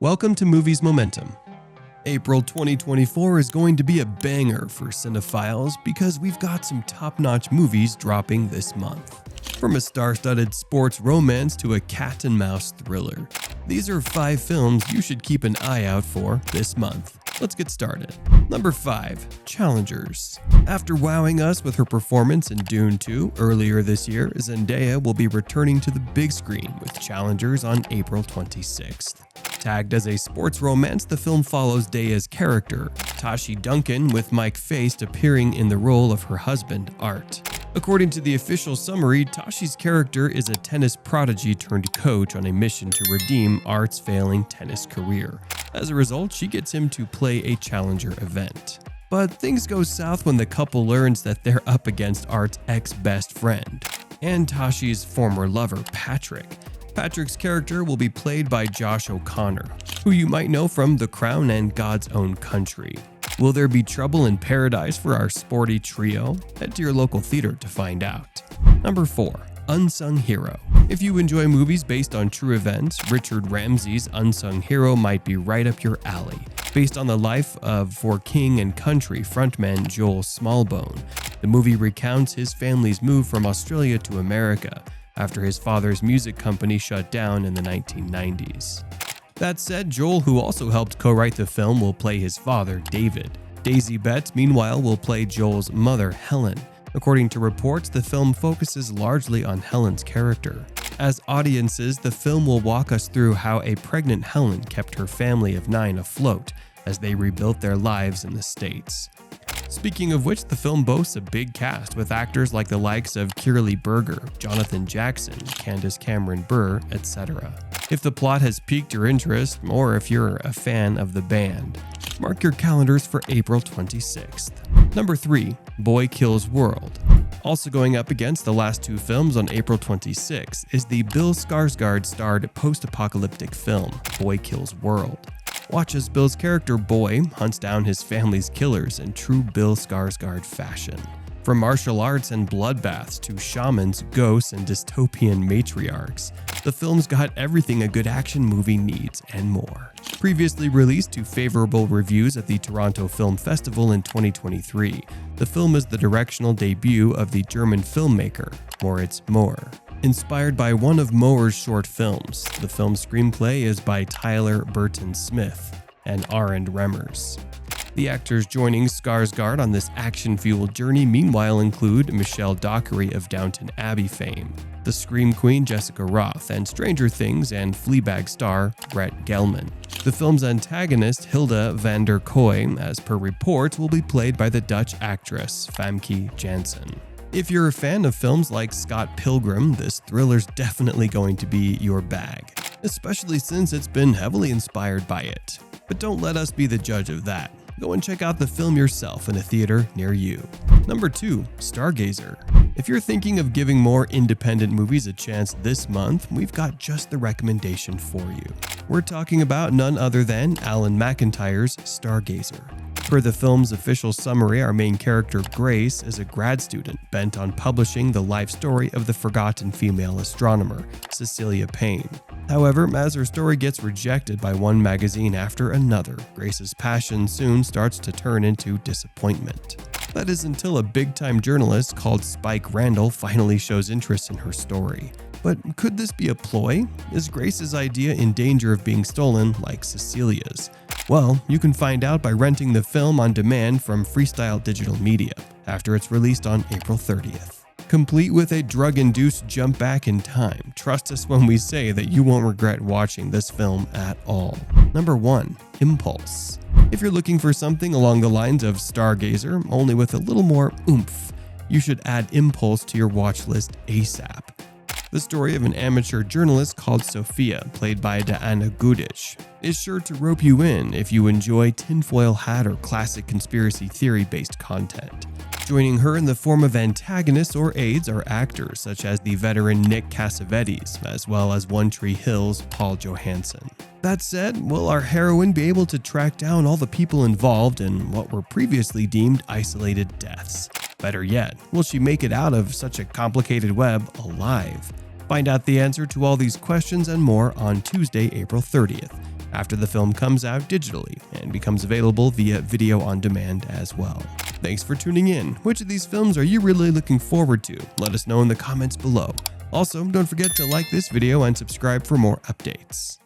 Welcome to Movies Momentum. April 2024 is going to be a banger for cinephiles because we've got some top-notch movies dropping this month. From a star-studded sports romance to a cat and mouse thriller, these are 5 films you should keep an eye out for this month. Let's get started. Number 5. Challengers. After wowing us with her performance in Dune 2 earlier this year, Zendaya will be returning to the big screen with Challengers on April 26th. Tagged as a sports romance, the film follows Daya's character, Tashi Duncan, with Mike Faist appearing in the role of her husband, Art. According to the official summary, Tashi's character is a tennis prodigy turned coach on a mission to redeem Art's failing tennis career. As a result, she gets him to play a challenger event. But things go south when the couple learns that they're up against Art's ex-best friend and Tashi's former lover, Patrick. Patrick's character will be played by Josh O'Connor, who you might know from The Crown and God's Own Country. Will there be trouble in paradise for our sporty trio? Head to your local theater to find out. Number 4. Unsung Hero. If you enjoy movies based on true events, Richard Ramsey's Unsung Hero might be right up your alley. Based on the life of For King and Country frontman Joel Smallbone, the movie recounts his family's move from Australia to America after his father's music company shut down in the 1990s. That said, Joel, who also helped co-write the film, will play his father, David. Daisy Betts, meanwhile, will play Joel's mother, Helen. According to reports, the film focuses largely on Helen's character. As audiences, the film will walk us through how a pregnant Helen kept her family of 9 afloat as they rebuilt their lives in the States. Speaking of which, the film boasts a big cast with actors like the likes of Kirley Berger, Jonathan Jackson, Candace Cameron Bure, etc. If the plot has piqued your interest, or if you're a fan of the band, mark your calendars for April 26th. Number 3. Boy Kills World. Also going up against the last 2 films on April 26th is the Bill Skarsgård-starred post-apocalyptic film, Boy Kills World. Watch as Bill's character Boy hunts down his family's killers in true Bill Skarsgård fashion. From martial arts and bloodbaths to shamans, ghosts, and dystopian matriarchs, the film's got everything a good action movie needs and more. Previously released to favorable reviews at the Toronto Film Festival in 2023, the film is the directional debut of the German filmmaker Moritz Mohr. Inspired by one of Mohr's short films, the film's screenplay is by Tyler Burton Smith and Arend Remmers. The actors joining Skarsgård on this action-fueled journey meanwhile include Michelle Dockery of Downton Abbey fame, the Scream Queen Jessica Roth, and Stranger Things and Fleabag star Brett Gelman. The film's antagonist, Hilda van der Kooi, as per reports, will be played by the Dutch actress Famke Janssen. If you're a fan of films like Scott Pilgrim, this thriller's definitely going to be your bag, especially since it's been heavily inspired by it. But don't let us be the judge of that. Go and check out the film yourself in a theater near you. Number 2. Stargazer. If you're thinking of giving more independent movies a chance this month, we've got just the recommendation for you. We're talking about none other than Alan McIntyre's Stargazer. Per the film's official summary, our main character, Grace, is a grad student bent on publishing the life story of the forgotten female astronomer, Cecilia Payne. However, as her story gets rejected by one magazine after another, Grace's passion soon starts to turn into disappointment. That is until a big-time journalist called Spike Randall finally shows interest in her story. But could this be a ploy? Is Grace's idea in danger of being stolen like Cecilia's? Well, you can find out by renting the film on demand from Freestyle Digital Media after it's released on April 30th. Complete with a drug-induced jump back in time, trust us when we say that you won't regret watching this film at all. Number 1. Impulse. If you're looking for something along the lines of Stargazer, only with a little more oomph, you should add Impulse to your watch list ASAP. The story of an amateur journalist called Sophia, played by Diana Goodich, is sure to rope you in if you enjoy tinfoil hat or classic conspiracy theory-based content. Joining her in the form of antagonists or aides are actors such as the veteran Nick Cassavetes, as well as One Tree Hill's Paul Johansson. That said, will our heroine be able to track down all the people involved in what were previously deemed isolated deaths? Better yet, will she make it out of such a complicated web alive? Find out the answer to all these questions and more on Tuesday, April 30th after the film comes out digitally and becomes available via video on demand as well. Thanks for tuning in. Which of these films are you really looking forward to? Let us know in the comments below. Also, don't forget to like this video and subscribe for more updates.